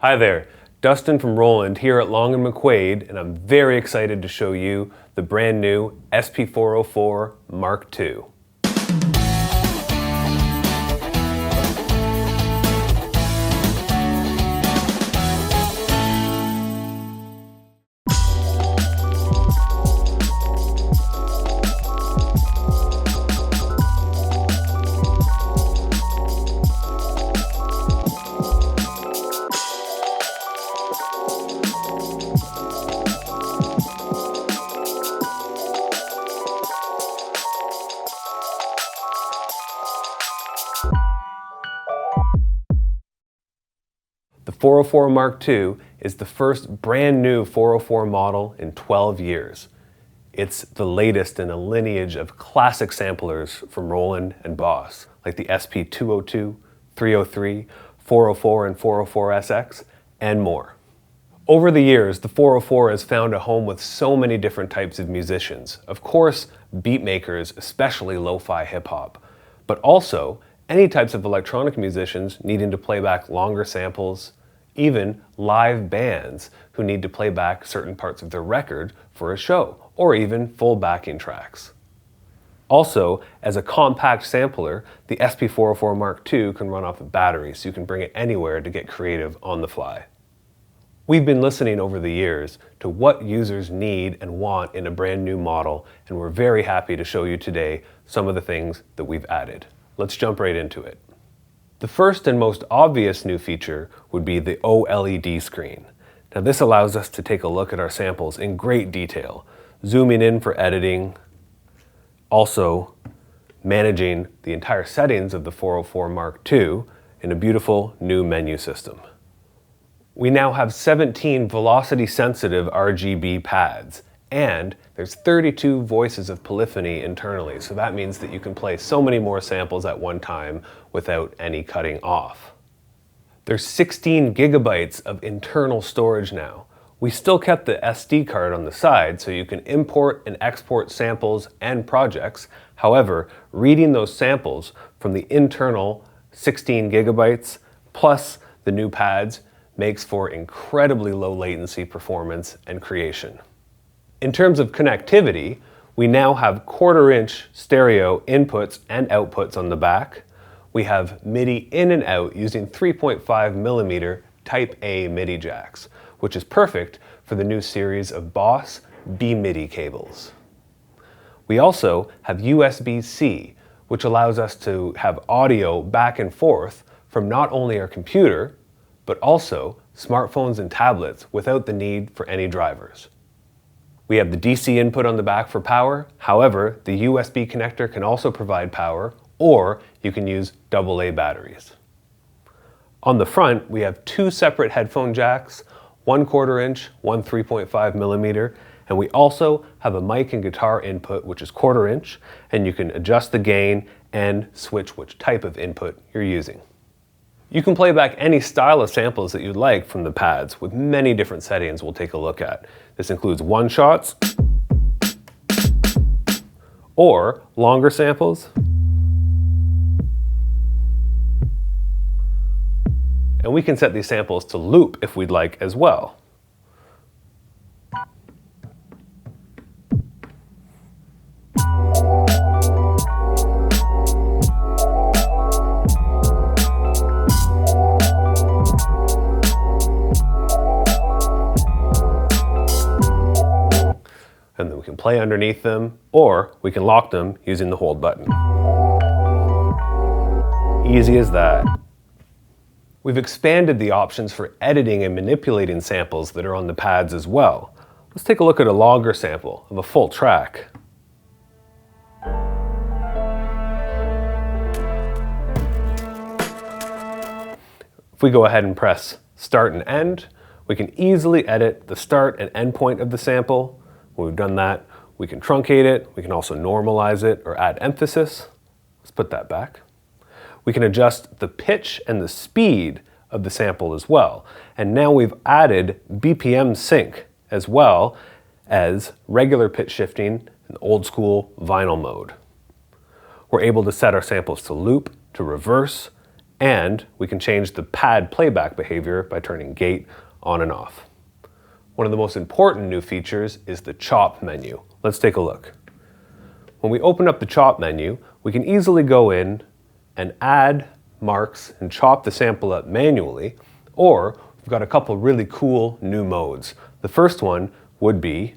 Hi there, Dustin from Roland here at Long & McQuaid, and I'm very excited to show you the brand new SP-404 Mark II. The 404 Mark II is the first brand new 404 model in 12 years. It's the latest in a lineage of classic samplers from Roland and Boss, like the SP-202, 303, 404 and 404SX, and more. Over the years, the 404 has found a home with so many different types of musicians. Of course, beat makers, especially lo-fi hip-hop, but also any types of electronic musicians needing to play back longer samples, even live bands who need to play back certain parts of their record for a show, or even full backing tracks. Also, as a compact sampler, the SP-404 Mark II can run off a battery, so you can bring it anywhere to get creative on the fly. We've been listening over the years to what users need and want in a brand new model, and we're very happy to show you today some of the things that we've added. Let's jump right into it. The first and most obvious new feature would be the OLED screen. Now this allows us to take a look at our samples in great detail, zooming in for editing, also managing the entire settings of the 404 Mark II in a beautiful new menu system. We now have 17 velocity-sensitive RGB pads, and there's 32 voices of polyphony internally, so that means that you can play so many more samples at one time without any cutting off. There's 16 gigabytes of internal storage now. We still kept the SD card on the side so you can import and export samples and projects. However, reading those samples from the internal 16 gigabytes plus the new pads makes for incredibly low latency performance and creation. In terms of connectivity, we now have 1/4-inch stereo inputs and outputs on the back. We have MIDI in and out using 3.5mm Type A MIDI jacks, which is perfect for the new series of Boss B-MIDI cables. We also have USB-C, which allows us to have audio back and forth from not only our computer, but also smartphones and tablets without the need for any drivers. We have the DC input on the back for power. However, the USB connector can also provide power, or you can use AA batteries. On the front, we have 2 separate headphone jacks, 1/4-inch, one 3.5mm, and we also have a mic and guitar input, which is 1/4-inch, and you can adjust the gain and switch which type of input you're using. You can play back any style of samples that you'd like from the pads with many different settings we'll take a look at. This includes one-shots or longer samples. And we can set these samples to loop if we'd like as well. And then we can play underneath them, or we can lock them using the hold button. Easy as that. We've expanded the options for editing and manipulating samples that are on the pads as well. Let's take a look at a longer sample of a full track. If we go ahead and press start and end, we can easily edit the start and end point of the sample. When we've done that, we can truncate it, we can also normalize it or add emphasis. Let's put that back. We can adjust the pitch and the speed of the sample as well. And now we've added BPM sync as well as regular pitch shifting in old school vinyl mode. We're able to set our samples to loop, to reverse, And we can change the pad playback behavior by turning gate on and off. One of the most important new features is the chop menu. Let's take a look. When we open up the chop menu, we can easily go in and add marks and chop the sample up manually, or we've got a couple really cool new modes. The first one would be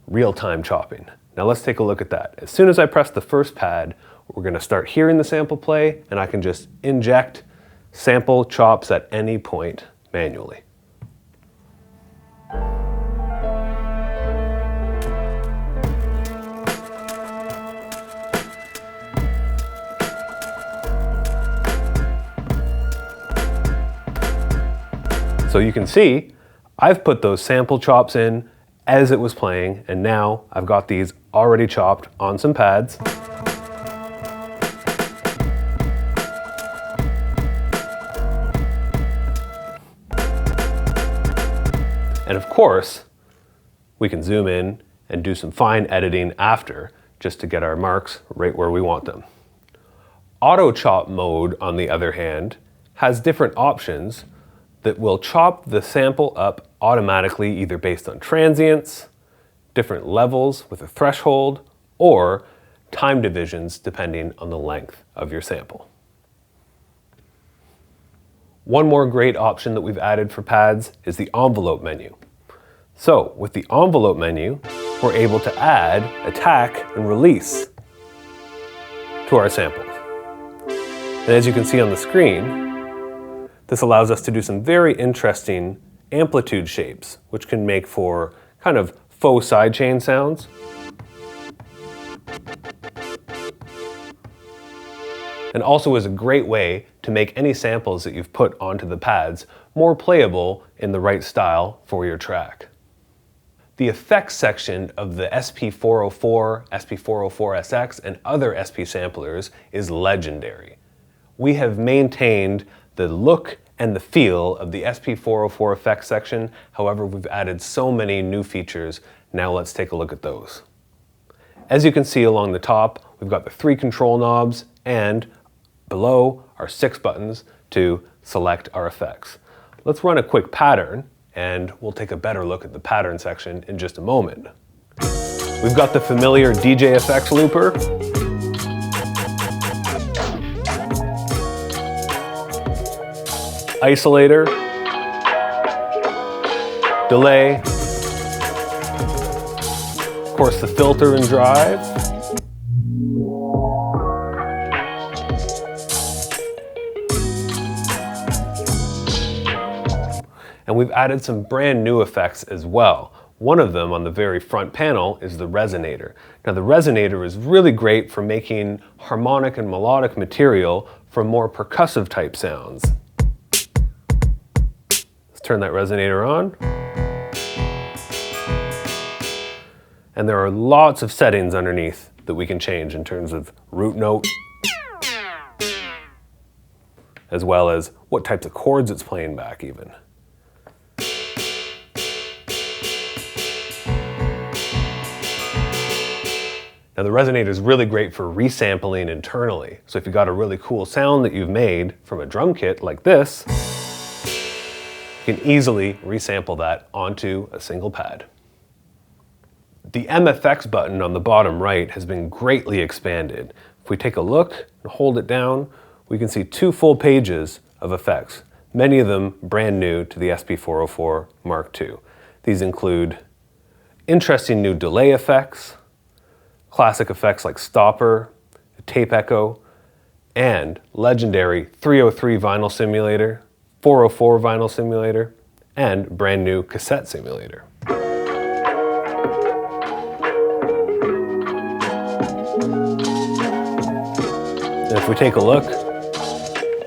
real-time chopping. Now let's take a look at that. As soon as I press the first pad, we're going to start hearing the sample play, and I can just inject sample chops at any point manually. So you can see, I've put those sample chops in as it was playing, and now I've got these already chopped on some pads. And of course, we can zoom in and do some fine editing after, just to get our marks right where we want them. Auto chop mode, on the other hand, has different options that will chop the sample up automatically, either based on transients, different levels with a threshold, or time divisions depending on the length of your sample. One more great option that we've added for pads is the envelope menu. So with the envelope menu, we're able to add, attack, and release to our samples. And as you can see on the screen, this allows us to do some very interesting amplitude shapes, which can make for kind of faux sidechain sounds. And also is a great way to make any samples that you've put onto the pads more playable in the right style for your track. The effects section of the SP-404, SP-404SX, and other SP samplers is legendary. We have maintained the look and the feel of the SP-404 effects section. However, we've added so many new features. Now let's take a look at those. As you can see along the top, we've got the 3 control knobs, and below are 6 buttons to select our effects. Let's run a quick pattern, and we'll take a better look at the pattern section in just a moment. We've got the familiar DJ effects looper, isolator, delay, of course the filter and drive, and we've added some brand new effects as well. One of them on the very front panel is the resonator. Now the resonator is really great for making harmonic and melodic material for more percussive type sounds. Turn that resonator on. And there are lots of settings underneath that we can change in terms of root note, as well as what types of chords it's playing back even. Now the resonator is really great for resampling internally. So if you've got a really cool sound that you've made from a drum kit like this, you can easily resample that onto a single pad. The MFX button on the bottom right has been greatly expanded. If we take a look and hold it down, we can see 2 full pages of effects, many of them brand new to the SP-404 Mark II. These include interesting new delay effects, classic effects like stopper, tape echo, and legendary 303 vinyl simulator, 404 vinyl simulator, and brand new cassette simulator. And if we take a look,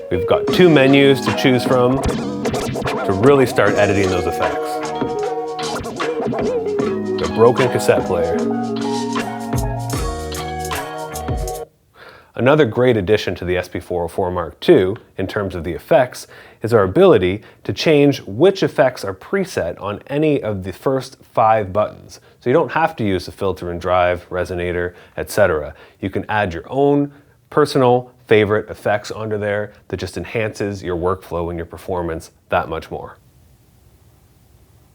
we've got 2 menus to choose from to really start editing those effects. The broken cassette player. Another great addition to the SP-404 Mark II, in terms of the effects, is our ability to change which effects are preset on any of the first 5 buttons. So you don't have to use the filter and drive, resonator, etc. You can add your own personal favorite effects onto there that just enhances your workflow and your performance that much more.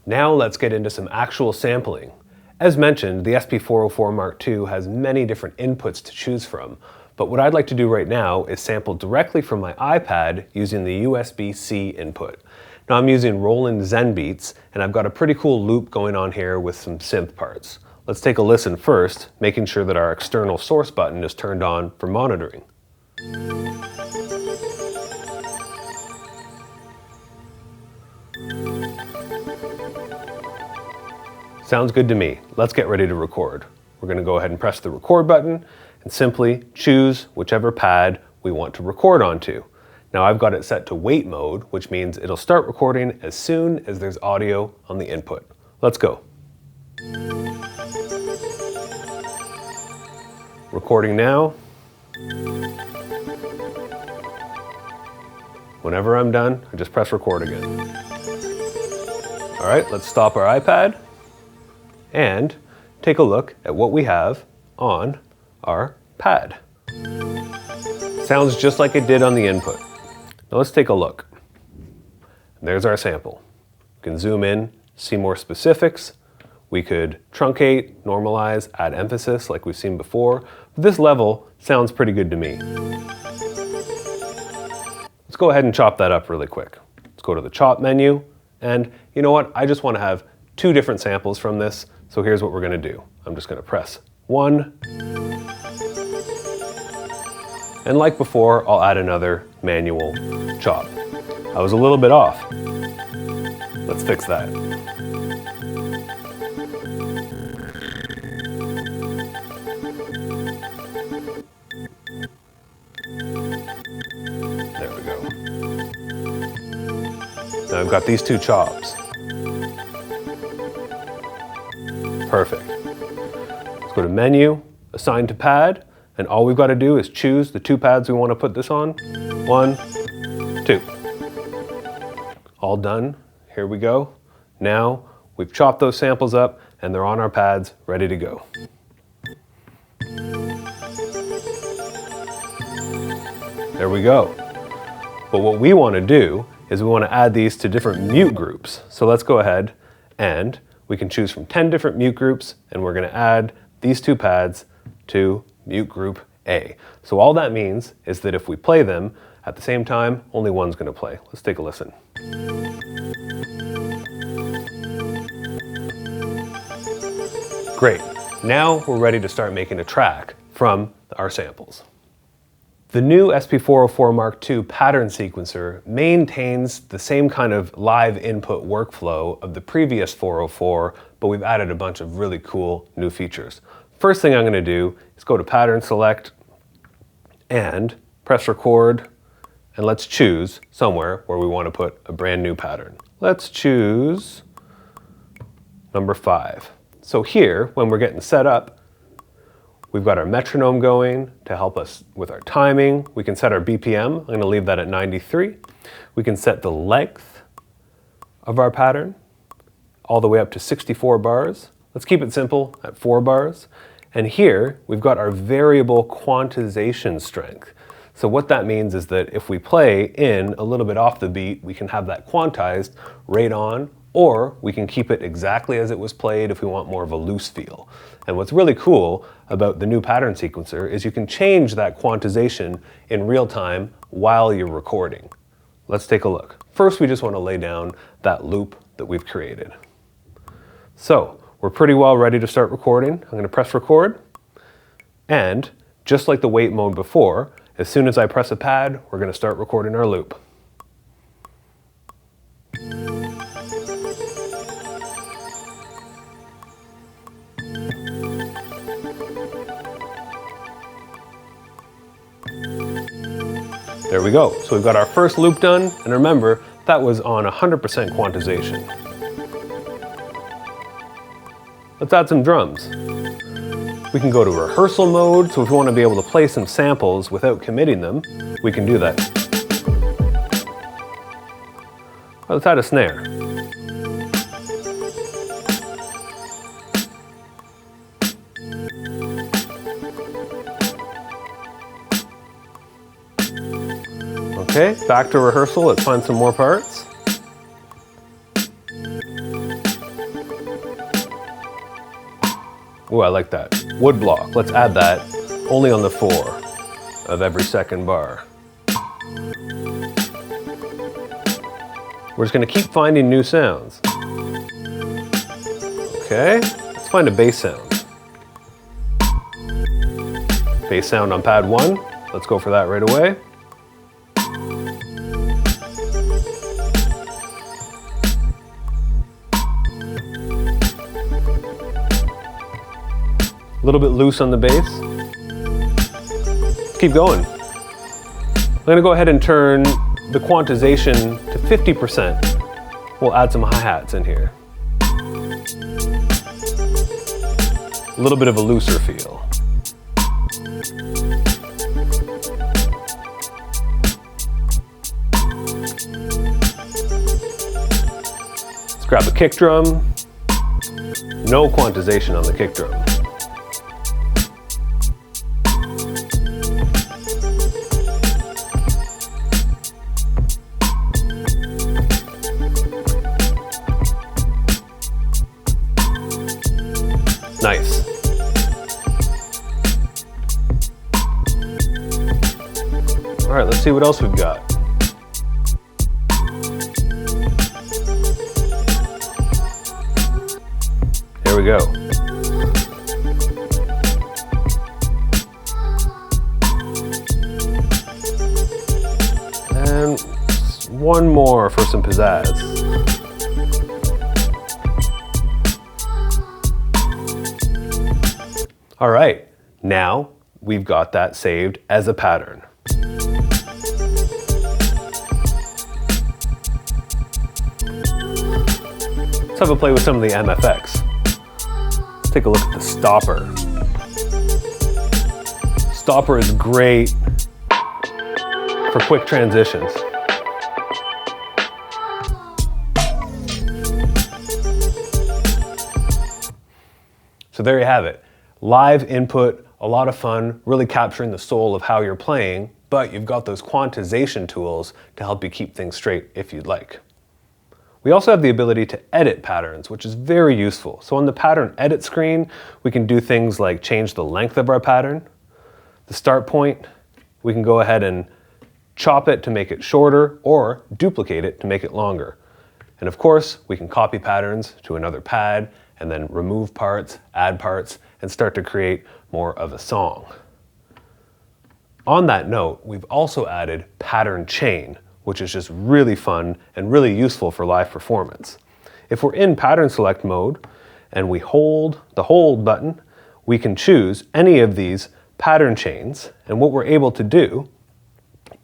Now let's get into some actual sampling. As mentioned, the SP-404 Mark II has many different inputs to choose from, but what I'd like to do right now is sample directly from my iPad using the USB-C input. Now I'm using Roland Zen Beats, and I've got a pretty cool loop going on here with some synth parts. Let's take a listen first, making sure that our external source button is turned on for monitoring. Sounds good to me. Let's get ready to record. We're going to go ahead and press the record button and simply choose whichever pad we want to record onto. Now I've got it set to wait mode, which means it'll start recording as soon as there's audio on the input. Let's go. Recording now. Whenever I'm done, I just press record again. All right, let's stop our iPad and take a look at what we have on our pad. Sounds just like it did on the input. Now let's take a look. There's our sample. We can zoom in, see more specifics. We could truncate, normalize, add emphasis like we've seen before. But this level sounds pretty good to me. Let's go ahead and chop that up really quick. Let's go to the chop menu, and you know what? I just want to have two different samples from this, so here's what we're going to do. I'm just going to press 1, and like before, I'll add another manual chop. I was a little bit off. Let's fix that. There we go. Now I've got these two chops. Perfect. Let's go to menu, assign to pad, and all we've got to do is choose the two pads we want to put this on. 1, 2. All done. Here we go. Now we've chopped those samples up and they're on our pads, ready to go. There we go. But what we want to do is we want to add these to different mute groups. So let's go ahead and we can choose from 10 different mute groups, and we're going to add these two pads to mute group A. So all that means is that if we play them at the same time, only one's going to play. Let's take a listen. Great. Now we're ready to start making a track from our samples. The new SP-404 Mark II pattern sequencer maintains the same kind of live input workflow of the previous 404, but we've added a bunch of really cool new features. First thing I'm going to do is go to Pattern Select and press record, and let's choose somewhere where we want to put a brand new pattern. Let's choose number 5. So here, when we're getting set up, we've got our metronome going to help us with our timing. We can set our BPM. I'm going to leave that at 93. We can set the length of our pattern all the way up to 64 bars. Let's keep it simple at 4 bars. And here we've got our variable quantization strength. So what that means is that if we play in a little bit off the beat, we can have that quantized right on, or we can keep it exactly as it was played if we want more of a loose feel. And what's really cool about the new pattern sequencer is you can change that quantization in real time while you're recording. Let's take a look. First, we just want to lay down that loop that we've created. So we're pretty well ready to start recording. I'm going to press record, and just like the wait mode before, as soon as I press a pad, we're going to start recording our loop. There we go. So we've got our first loop done, and remember, that was on 100% quantization. Let's add some drums. We can go to rehearsal mode, so if we want to be able to play some samples without committing them, we can do that. Let's add a snare. Okay, back to rehearsal. Let's find some more parts. Ooh, I like that. Wood block. Let's add that only on the 4 of every second bar. We're just going to keep finding new sounds. Okay, let's find a bass sound. Bass sound on pad 1. Let's go for that right away. A little bit loose on the bass. Keep going. I'm going to go ahead and turn the quantization to 50%. We'll add some hi-hats in here. A little bit of a looser feel. Let's grab a kick drum. No quantization on the kick drum. Nice. All right, let's see what else we've got. Here we go. And one more for some pizzazz. All right, now we've got that saved as a pattern. Let's have a play with some of the MFX. Let's take a look at the stopper. Stopper is great for quick transitions. So there you have it. Live input, a lot of fun, really capturing the soul of how you're playing, but you've got those quantization tools to help you keep things straight if you'd like. We also have the ability to edit patterns, which is very useful. So on the pattern edit screen, we can do things like change the length of our pattern. The start point, we can go ahead and chop it to make it shorter or duplicate it to make it longer. And of course, we can copy patterns to another pad and then remove parts, add parts, and start to create more of a song. On that note, we've also added pattern chain, which is just really fun and really useful for live performance. If we're in pattern select mode and we hold the hold button, we can choose any of these pattern chains, and what we're able to do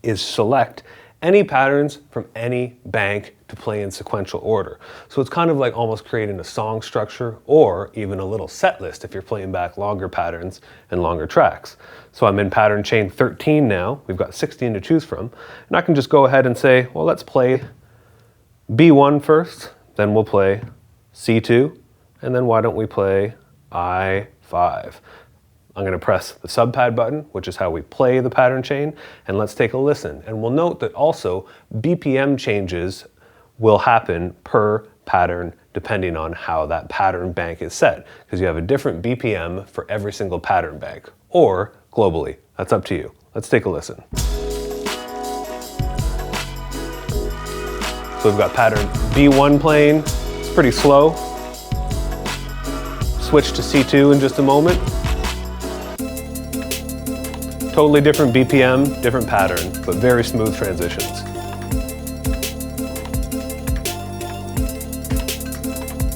is select any patterns from any bank to play in sequential order. So it's kind of like almost creating a song structure or even a little set list if you're playing back longer patterns and longer tracks. So I'm in pattern chain 13 now. We've got 16 to choose from. And I can just go ahead and say, well, let's play B1 first, then we'll play C2, and then why don't we play I5. I'm going to press the subpad button, which is how we play the pattern chain, and let's take a listen. And we'll note that also BPM changes will happen per pattern depending on how that pattern bank is set, because you have a different BPM for every single pattern bank, or globally. That's up to you. Let's take a listen. So we've got pattern B1 playing. It's pretty slow. Switch to C2 in just a moment. Totally different BPM, different pattern, but very smooth transitions.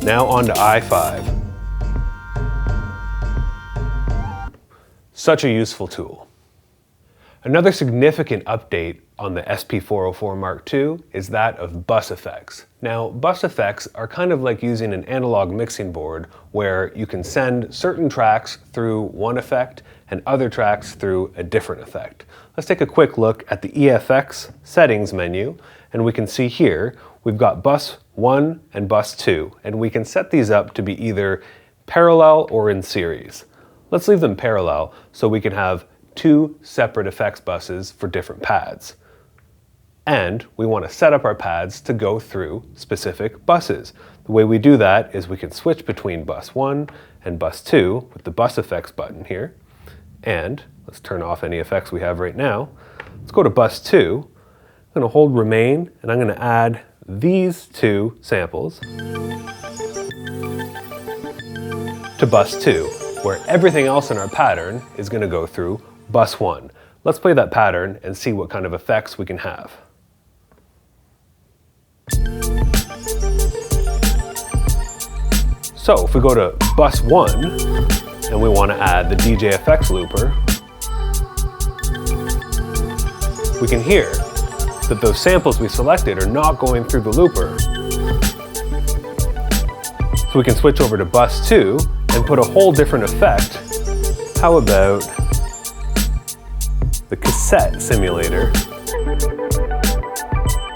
Now on to I5. Such a useful tool. Another significant update on the SP-404MKII is that of bus effects. Now, bus effects are kind of like using an analog mixing board where you can send certain tracks through one effect and other tracks through a different effect. Let's take a quick look at the EFX settings menu, and we can see here we've got bus 1 and bus 2, and we can set these up to be either parallel or in series. Let's leave them parallel so we can have two separate effects buses for different pads. And we want to set up our pads to go through specific buses. The way we do that is we can switch between bus 1 and bus 2 with the bus effects button here. And let's turn off any effects we have right now. Let's go to bus 2. I'm going to hold remain, and I'm going to add these two samples to bus 2, where everything else in our pattern is going to go through bus 1. Let's play that pattern and see what kind of effects we can have. So if we go to bus 1 and we want to add the DJ effects looper, we can hear that those samples we selected are not going through the looper. So we can switch over to bus 2 and put a whole different effect. How about the cassette simulator?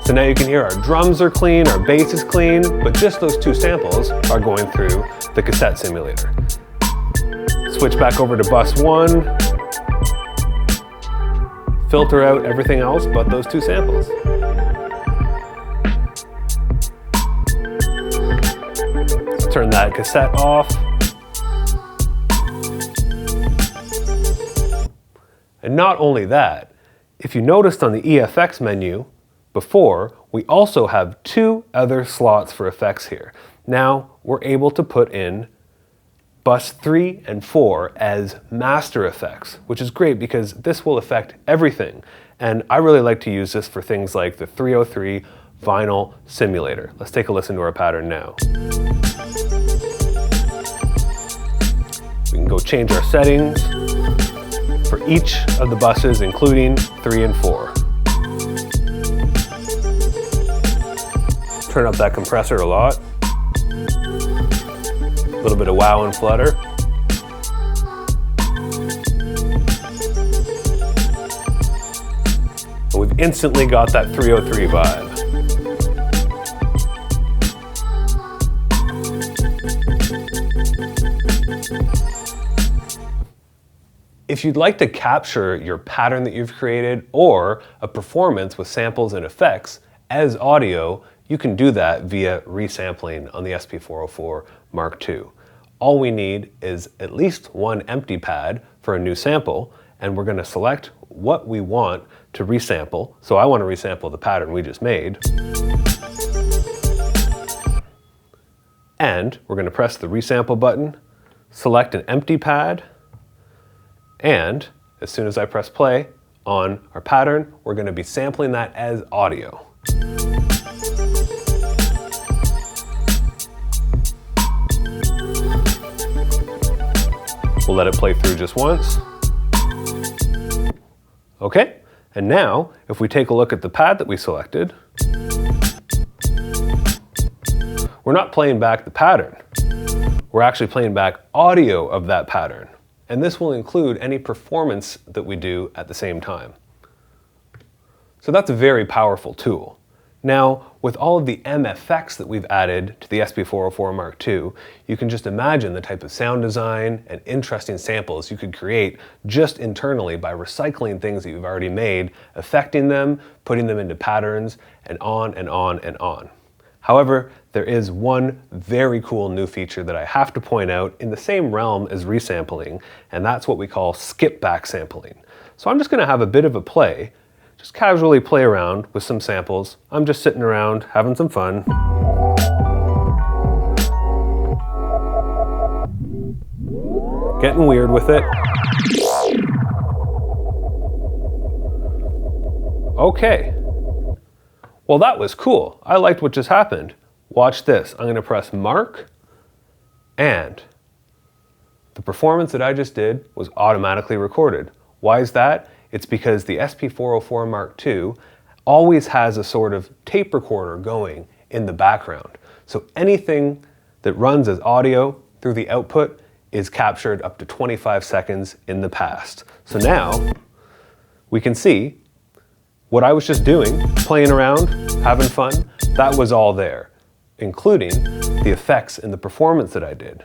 So now you can hear our drums are clean, our bass is clean, but just those two samples are going through the cassette simulator. Switch back over to bus 1, filter out everything else but those two samples. Let's turn that cassette off. And not only that, if you noticed on the EFX menu before, we also have two other slots for effects here. Now we're able to put in bus 3 and 4 as master effects, which is great because this will affect everything. And I really like to use this for things like the 303 vinyl simulator. Let's take a listen to our pattern now. We can go change our settings for each of the buses, including 3 and 4. Turn up that compressor a lot. A little bit of wow and flutter. And we've instantly got that 303 vibe. If you'd like to capture your pattern that you've created or a performance with samples and effects as audio, you can do that via resampling on the SP-404 Mark II. All we need is at least one empty pad for a new sample, and we're going to select what we want to resample. So I want to resample the pattern we just made. And we're going to press the resample button, select an empty pad, and as soon as I press play on our pattern, we're going to be sampling that as audio. We'll let it play through just once. Okay, and now if we take a look at the pad that we selected, we're not playing back the pattern. We're actually playing back audio of that pattern. And this will include any performance that we do at the same time. So that's a very powerful tool. Now, with all of the MFX that we've added to the SP-404 Mark II, you can just imagine the type of sound design and interesting samples you could create just internally by recycling things that you've already made, affecting them, putting them into patterns, and on and on and on. However, there is one very cool new feature that I have to point out in the same realm as resampling, and that's what we call skip back sampling. So I'm just going to have a bit of a play, just casually play around with some samples. I'm just sitting around having some fun. Getting weird with it. Okay. Well, that was cool. I liked what just happened. Watch this. I'm going to press mark, and the performance that I just did was automatically recorded. Why is that? It's because the SP-404 Mark II always has a sort of tape recorder going in the background. So anything that runs as audio through the output is captured up to 25 seconds in the past. So now we can see what I was just doing, playing around, having fun, that was all there, including the effects and the performance that I did.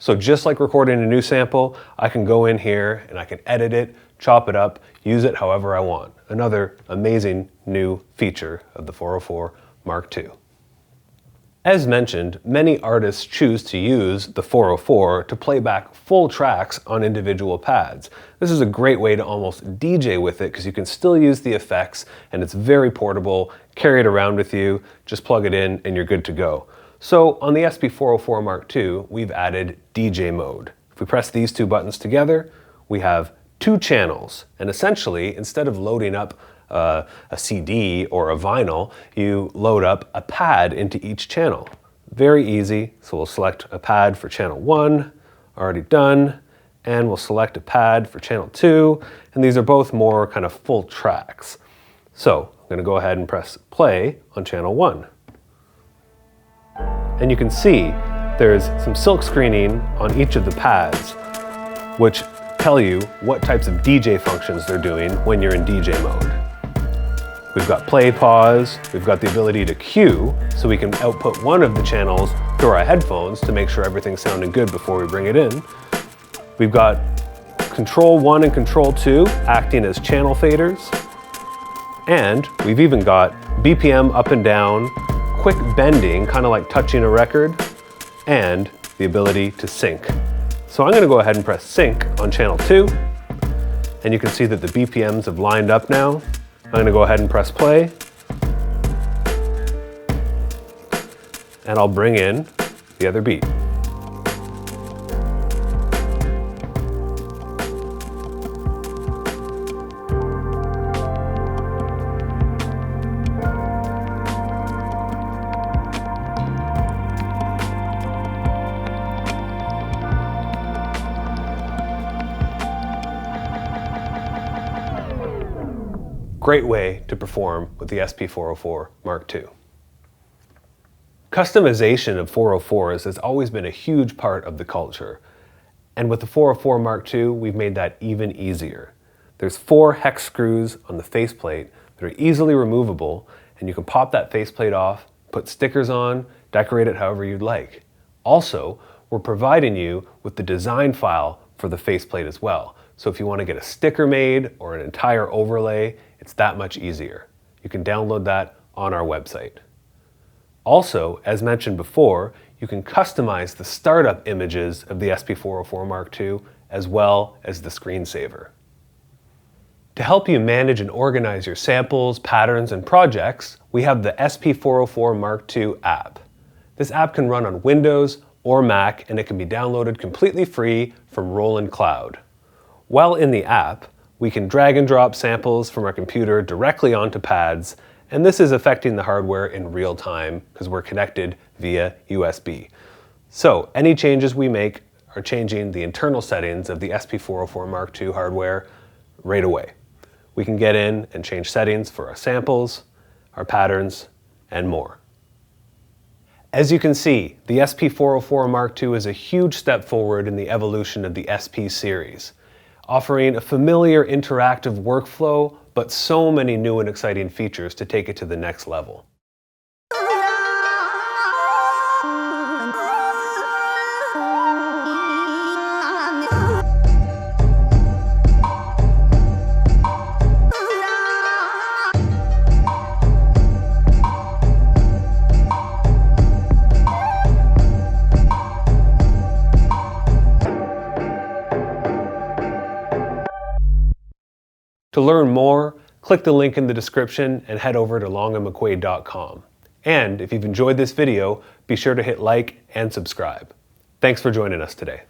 So just like recording a new sample, I can go in here and I can edit it, chop it up, use it however I want. Another amazing new feature of the 404 Mark II. As mentioned, many artists choose to use the 404 to play back full tracks on individual pads. This is a great way to almost DJ with it because you can still use the effects and it's very portable. Carry it around with you, just plug it in and you're good to go. So on the SP-404 Mark II, we've added DJ mode. If we press these two buttons together, we have two channels, and essentially, instead of loading up a CD or a vinyl, you load up a pad into each channel. Very easy, so we'll select a pad for channel 1, already done, and we'll select a pad for channel 2, and these are both more kind of full tracks. So I'm going to go ahead and press play on channel 1. And you can see there's some silk screening on each of the pads, which tell you what types of DJ functions they're doing when you're in DJ mode. We've got play, pause, we've got the ability to cue, so we can output one of the channels through our headphones to make sure everything's sounding good before we bring it in. We've got Control 1 and Control 2 acting as channel faders. And we've even got BPM up and down, quick bending, kind of like touching a record, and the ability to sync. So I'm going to go ahead and press sync on channel 2, and you can see that the BPMs have lined up now. I'm going to go ahead and press play, and I'll bring in the other beat. Great way to perform with the SP-404 Mark II. Customization of 404s has always been a huge part of the culture. And with the 404 Mark II, we've made that even easier. There's 4 hex screws on the faceplate that are easily removable, and you can pop that faceplate off, put stickers on, decorate it however you'd like. Also, we're providing you with the design file for the faceplate as well. So if you want to get a sticker made or an entire overlay, it's that much easier. You can download that on our website. Also, as mentioned before, you can customize the startup images of the SP-404 Mark II as well as the screensaver. To help you manage and organize your samples, patterns, and projects, we have the SP-404 Mark II app. This app can run on Windows or Mac, and it can be downloaded completely free from Roland Cloud. While in the app, we can drag and drop samples from our computer directly onto pads, and this is affecting the hardware in real time because we're connected via USB. So any changes we make are changing the internal settings of the SP-404 Mark II hardware right away. We can get in and change settings for our samples, our patterns, and more. As you can see, the SP-404 Mark II is a huge step forward in the evolution of the SP series, offering a familiar interactive workflow, but so many new and exciting features to take it to the next level. To learn more, click the link in the description and head over to longandmcquaid.com. And if you've enjoyed this video, be sure to hit like and subscribe. Thanks for joining us today.